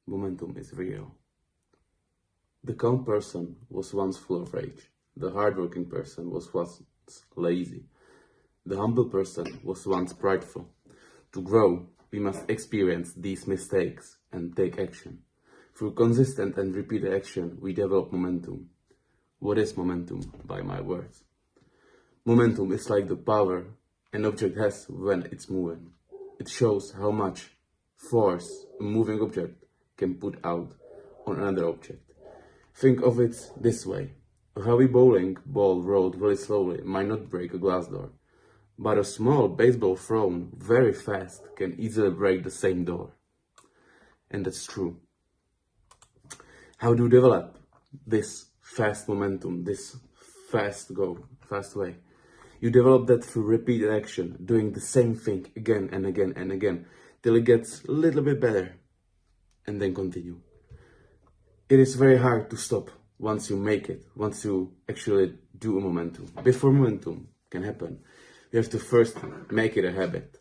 momentum is real. The calm person was once full of rage. The hardworking person was once lazy. The humble person was once prideful. To grow, we must experience these mistakes and take action. Through consistent and repeated action, we develop momentum. What is momentum? By my words. Momentum is like the power an object has when it's moving. It shows how much force a moving object can put out on another object. Think of it this way. A heavy bowling ball rolled very slowly might not break a glass door, but a small baseball thrown very fast can easily break the same door. And that's true. How do you develop this fast momentum, this fast way? You develop that through repeated action, doing the same thing again and again and again, till it gets a little bit better, and then continue. It is very hard to stop once you make it, once you actually do a momentum. Before momentum can happen, you have to first make it a habit.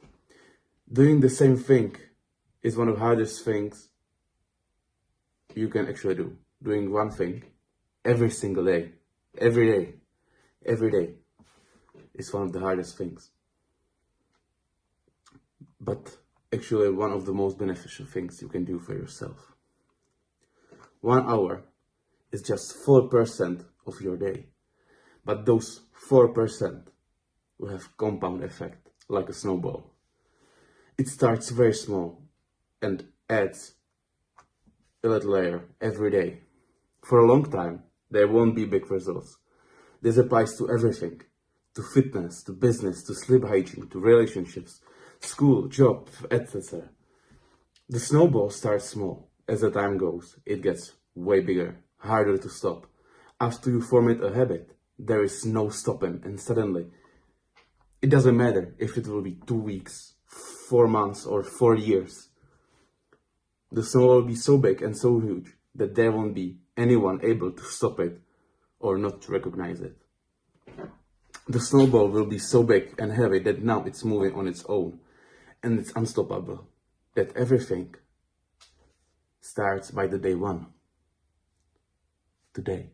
Doing the same thing is one of the hardest things you can actually do. Doing one thing every single day, every day is one of the hardest things. But actually one of the most beneficial things you can do for yourself. 1 hour is just 4% of your day. But those 4% will have compound effect, like a snowball. It starts very small and adds a little layer every day. For a long time, there won't be big results. This applies to everything, to fitness, to business, to sleep hygiene, to relationships, school, job, etc. The snowball starts small. As the time goes, it gets way bigger, harder to stop. After you form it a habit, there is no stopping, and suddenly, it doesn't matter if it will be 2 weeks, 4 months, or 4 years. The snowball will be so big and so huge that there won't be anyone able to stop it or not recognize it. The snowball will be so big and heavy that now it's moving on its own, and it's unstoppable. That everything starts by the day 1. Today.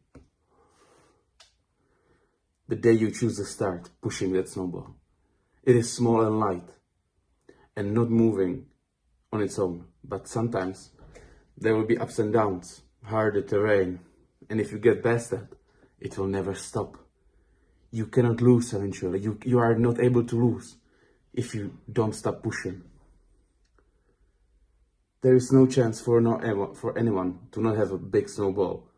The day you choose to start pushing that snowball. It is small and light and not moving on its own, but sometimes there will be ups and downs, harder terrain, and if you get past that, it will never stop. You cannot lose eventually. You are not able to lose if you don't stop pushing. There is no chance for anyone to not have a big snowball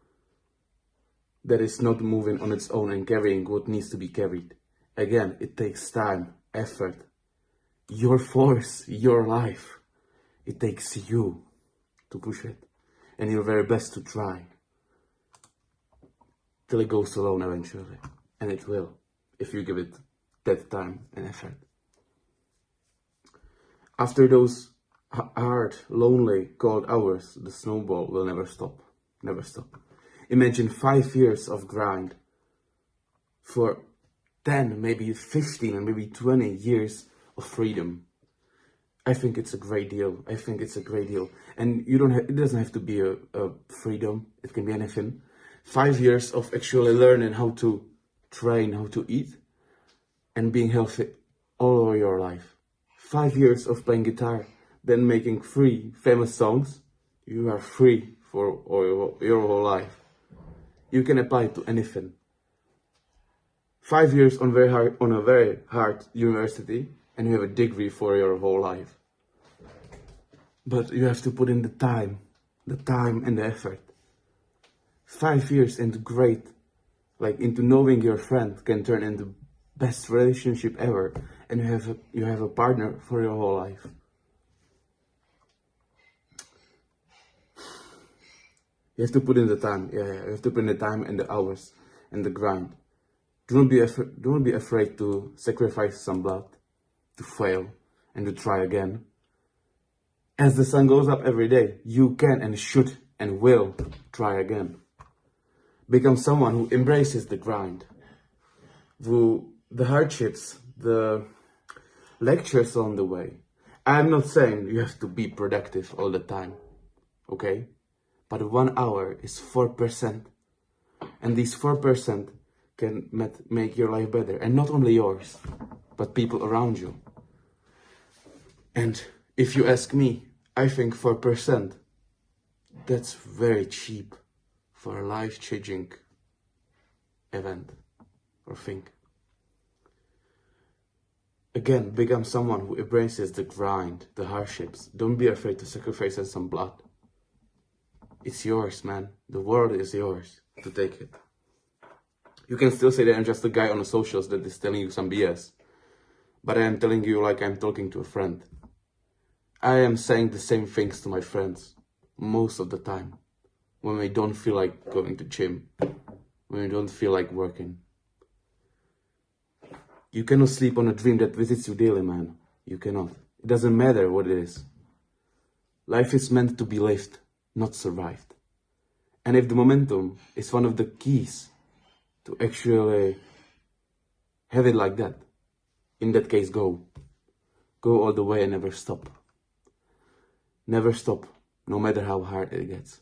that is not moving on its own and carrying what needs to be carried. Again, it takes time, effort, your force, your life. It takes you to push it, and your very best to try, till it goes alone eventually. And it will, if you give it that time and effort. After those hard, lonely, cold hours, the snowball will never stop. Never stop. Imagine 5 years of grind for 10, maybe 15, and maybe 20 years of freedom. I think it's a great deal. And it doesn't have to be a freedom. It can be anything. 5 years of actually learning how to train, how to eat, and being healthy all over your life. 5 years of playing guitar, then making 3 famous songs. You are free for your whole life. You can apply it to anything. 5 years on a very hard university, and you have a degree for your whole life. But you have to put in the time and the effort. 5 years into into knowing your friend can turn into best relationship ever, and you have a partner for your whole life. You have to put in the time, you have to put in the time and the hours and the grind. Do not be afraid to sacrifice some blood, to fail, and to try again. As the sun goes up every day, you can and should and will try again. Become someone who embraces the grind, the hardships, the lectures on the way. I'm not saying you have to be productive all the time. okay? But 1 hour is 4%. And these 4% can make your life better. And not only yours, but people around you. And if you ask me, I think 4%, that's very cheap for a life-changing event or thing. Again, become someone who embraces the grind, the hardships. Don't be afraid to sacrifice some blood. It's yours, man. The world is yours to take it. You can still say that I'm just a guy on the socials that is telling you some BS. But I am telling you like I'm talking to a friend. I am saying the same things to my friends most of the time. When we don't feel like going to gym. When we don't feel like working. You cannot sleep on a dream that visits you daily, man. You cannot. It doesn't matter what it is. Life is meant to be lived, not survived. And if the momentum is one of the keys to actually have it like that, in that case, go. Go all the way and never stop. Never stop, no matter how hard it gets.